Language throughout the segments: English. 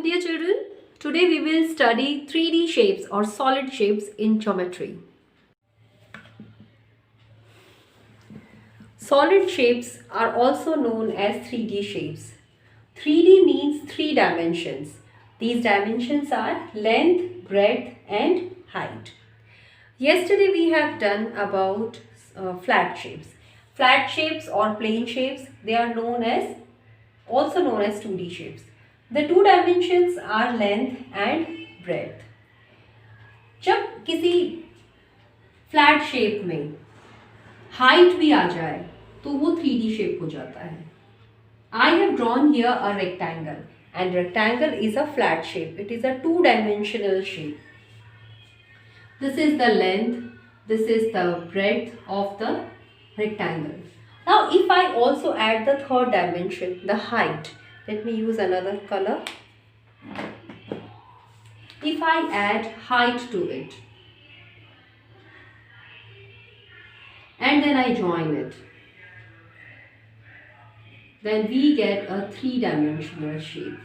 Dear children, today we will study 3D shapes or solid shapes in geometry. Solid shapes are also known as 3D shapes. 3D means 3 dimensions. These dimensions are length, breadth and height. Yesterday we have done about flat shapes. Flat shapes or plane shapes, they are also known as 2D shapes. The 2 dimensions are length and breadth. जब किसी flat shape में height भी आ जाए तो वो 3D shape हो जाता है. I have drawn here a rectangle and rectangle is a flat shape. It is a 2-dimensional shape. This is the length, this is the breadth of the rectangle. Now if I also add the third dimension, the height, let me use another color. If I add height to it and then I join it, then we get a 3-dimensional shape.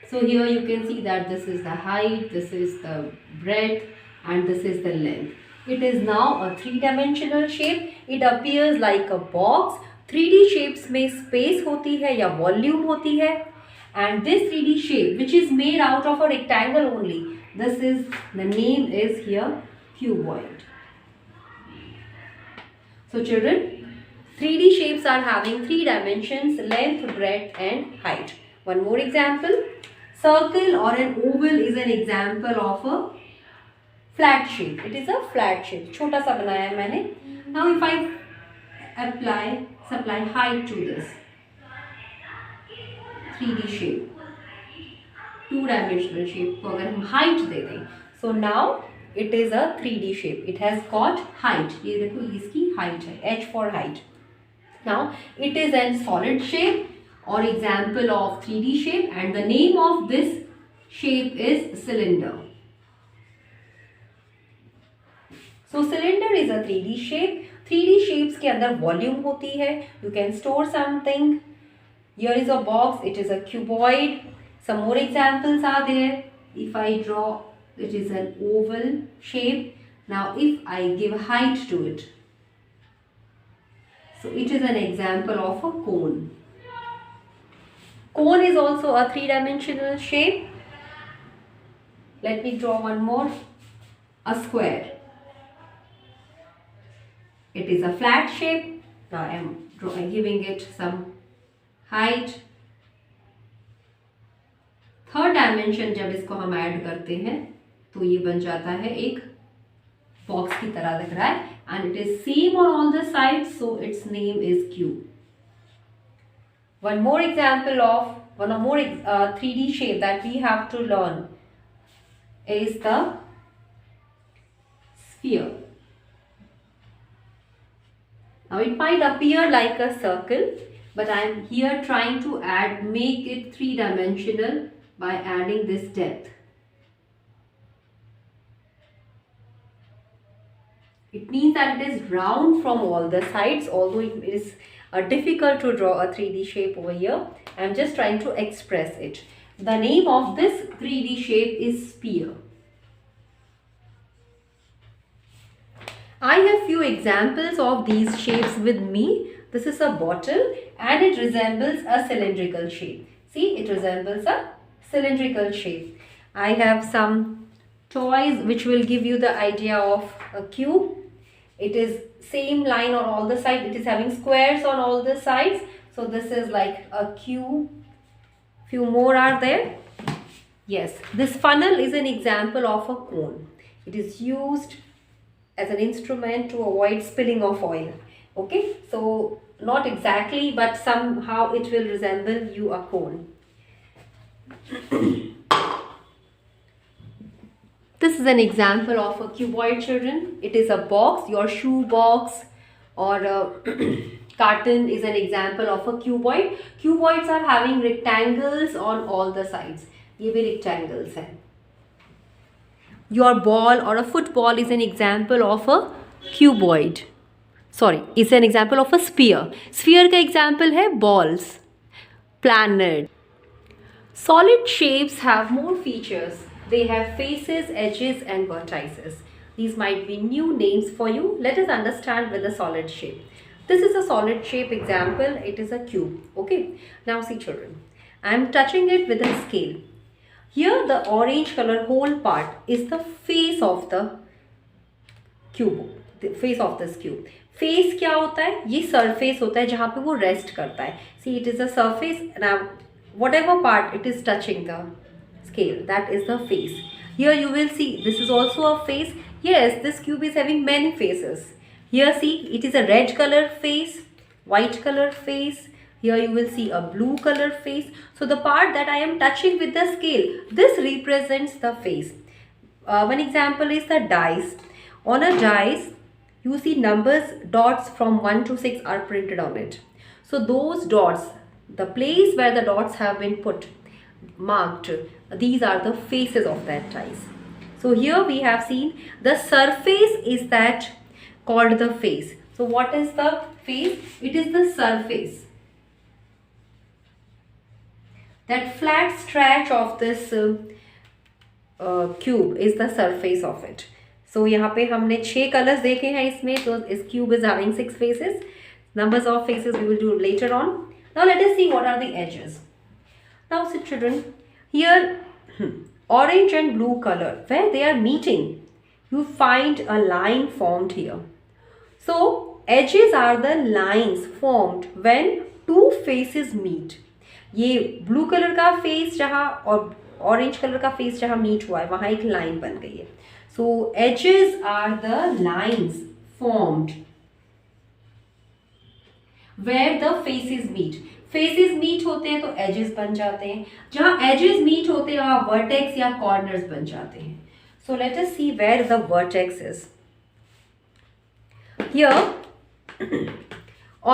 So here you can see that this is the height, this is the breadth and this is the length. It is now a 3-dimensional shape. It appears like a box. 3D shapes में space होती है या volume होती है. And this 3D shape which is made out of a rectangle only, the name is here cuboid. So children, 3D shapes are having 3 dimensions, length, breadth and height. One more example. Circle or an oval is an example of a flat shape. It is a flat shape. छोटा सा बनाया है मैंने. Now if I supply height to this 3D shape, 2-dimensional shape को अगर हम height दे दें, so now it is a 3D shape. It has got height. ये देखो इसकी height है, H for height. Now it is a solid shape or example of 3D shape and the name of this shape is cylinder. So cylinder is a 3D shape. 3D shapes के अंदर volume होती है. You can store something. Here is a box. It is a cuboid. Some more examples are there. If I draw, it is an oval shape. Now if I give height to it, so it is an example of a cone. Cone is also a 3-dimensional shape. Let me draw one more. A square. It is a flat shape. Now I am giving it some height. Third dimension जब इसको हम add करते हैं तो ये बन जाता है एक बॉक्स की तरह लग रहा है. And it is same on all the sides, so its name is cube. One more example of 3D shape that we have to learn is the sphere. Now it might appear like a circle, but I am here trying to make it 3-dimensional by adding this depth. It means that it is round from all the sides, although it is difficult to draw a 3D shape over here. I am just trying to express it. The name of this 3D shape is sphere. I have few examples of these shapes with me. This is a bottle and it resembles a cylindrical shape. See, it resembles a cylindrical shape. I have some toys which will give you the idea of a cube. It is same line on all the sides. It is having squares on all the sides. So this is like a cube. Few more are there. Yes, this funnel is an example of a cone. It is used as an instrument to avoid spilling of oil. Okay, so not exactly, but somehow it will resemble you a cone. This is an example of a cuboid, children. It is a box. Your shoe box or a carton is an example of a cuboid. Cuboids are having rectangles on all the sides. ये भी rectangles हैं. Your ball or a football is an example of a cuboid. Sorry, it's an example of a sphere. Sphere का example है balls, planet. Solid shapes have more features. They have faces, edges and vertices. These might be new names for you. Let us understand with a solid shape. This is a solid shape example. It is a cube. Okay. Now see children. I am touching it with a scale. Here the orange color whole part is the face of the cube. The face of this cube. Face क्या होता है? ये surface होता है जहाँ पे वो rest करता है. See it is a surface. Now whatever part it is touching the scale, that is the face. Here you will see this is also a face. Yes, this cube is having many faces. Here see, it is a red color face, white color face. Here you will see a blue color face. So the part that I am touching with the scale, this represents the face. One example is the dice. On a dice you see numbers, dots from 1 to 6 are printed on it. So those dots, the place where the dots have been put, marked, these are the faces of that dice. So here we have seen the surface is that called the face. So what is the face? It is the surface. That flat stretch of this cube is the surface of it. So यहाँ पे हमने 6 colours देखे हैं इसमें. तो इस cube is having 6 faces. Numbers of faces we will do later on. Now let us see what are the edges. Now see children, here orange and blue color, where they are meeting, you find a line formed here. So edges are the lines formed when two faces meet. ये blue color का face जहाँ और orange color का face जहाँ meet हुआ है, वहाँ एक line बन गई है. So edges are the lines formed where the faces meet. Faces meet होते हैं तो edges बन जाते हैं. जहाँ edges meet होते हैं वहाँ vertex या corners बन जाते हैं. So let us see where the vertex is. Here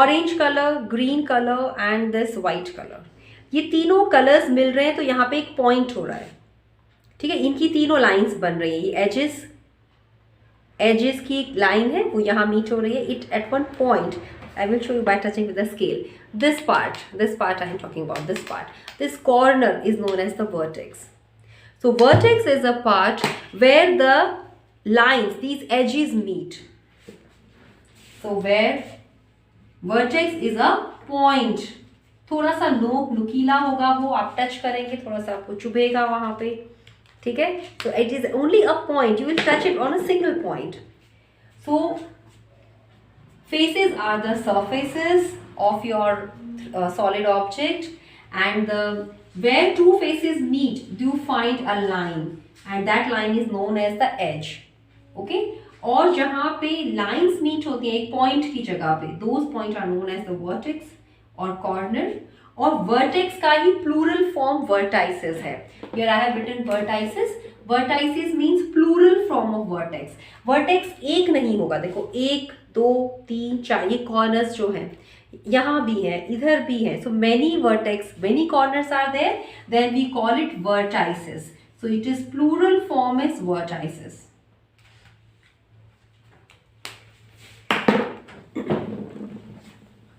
orange color, green color and this white color. ये तीनों colors मिल रहे हैं तो यहाँ पे एक point हो रहा है. ठीक है, इनकी तीनों लाइंस बन रही है. ये एजेस की लाइन है वो यहाँ मीट हो रही है. It at one point I will show you by touching with the scale. This part I am talking about, this part. This corner is known as the vertex. So vertex is a part where the lines, these edges meet. So where vertex is a point. थोड़ा सा नोक नुकीला होगा, वो आप touch करेंगे थोड़ा सा आपको चुभेगा वहाँ पे. ठीक है, so it is only a point. You will touch it on a single point. So faces are the surfaces of your solid object, and where two faces meet, you find a line, and that line is known as the edge. Okay, और जहाँ पे lines meet होती हैं एक point की जगह पे, those points are known as the vertex और corner. और vertex का ही plural form vertices है. Here I have written vertices. Vertices means plural form of vertex. Vertex एक नहीं होगा. देखो 1 2 3 4 ये corners जो हैं यहाँ भी है, इधर भी है. So many vertex, many corners are there. Then we call it vertices. So it is plural form is vertices.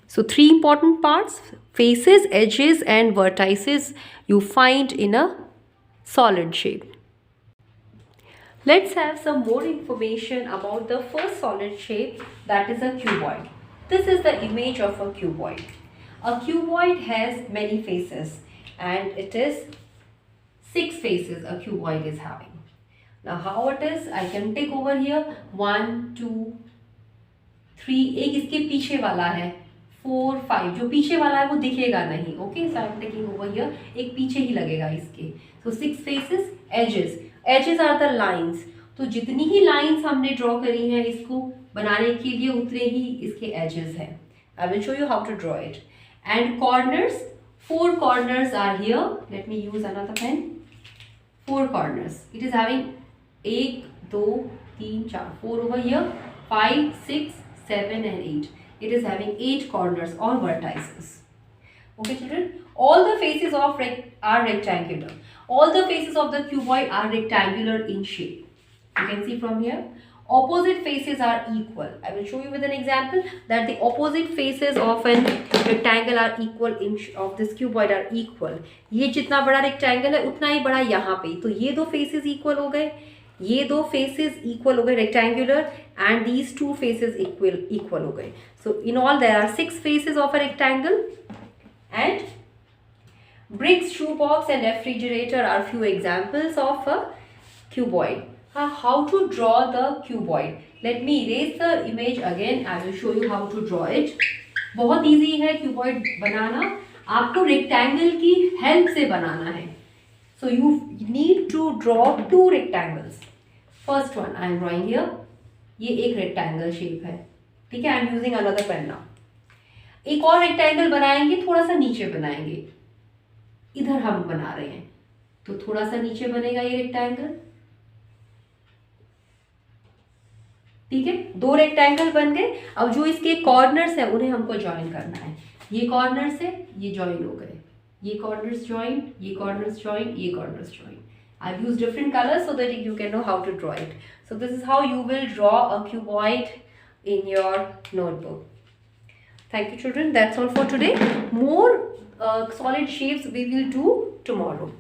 So 3 important parts: faces, edges and vertices you find in a solid shape. Let's have some more information about the first solid shape, that is a cuboid. This is the image of a cuboid. A cuboid has many faces and it is 6 faces a cuboid is having. Now how it is, I can take over here 1 2 3. एक इसके पीछे वाला है 4 5. जो पीछे वाला है वो दिखेगा नहीं. Okay, so I am taking over here. एक पीछे ही लगेगा इसके. So 6 faces. Edges are the lines. तो जितनी ही लाइंस हमने ड्रॉ करी हैं इसको बनाने के लिए उतने ही इसके एजेस हैं. I will show you how to draw it. And corners, 4 corners are here. Let me use another pen. 4 corners. It is having 1 2 3 4. 4 over here. 5 6 7 and 8. It is having 8 corners or vertices. Okay children, all the faces of are rectangular. All the faces of the cuboid are rectangular in shape. You can see from here opposite faces are equal. I will show you with an example that the opposite faces of an rectangle are equal of this cuboid are equal. ये जितना बड़ा rectangle है उतना ही बड़ा यहाँ पे, तो ये दो faces equal हो गए, ये दो faces equal हो गए rectangular, and these two faces equal हो गए. So in all there are 6 faces of a rectangle, and bricks, shoebox and refrigerator are few examples of a cuboid. How to draw the cuboid? Let me erase the image again. I will show you how to draw it. बहुत easy है cuboid बनाना, आपको rectangle की help से बनाना है. So you need to draw 2 rectangles. First one I am drawing here. ये एक rectangle shape है, ठीक है. I am using another pen now. एक और rectangle बनाएंगे, थोड़ा सा नीचे बनाएंगे. इधर हम बना रहे हैं, तो थोड़ा सा नीचे बनेगा ये rectangle. ठीक है, 2 रेक्टेंगल बन गए. अब जो इसके कॉर्नर्स हैं उन्हें हमको ज्वाइन करना है. ये कॉर्नर्स है, ये ज्वाइन हो गए, ये कॉर्नर्स ज्वाइन, ये कॉर्नर्स ज्वाइन, ये corners join. I use different colours so that you can know how to draw it. So this is how you will draw a cuboid in your notebook. Thank you children, that's all for today. More solid shapes we will do tomorrow.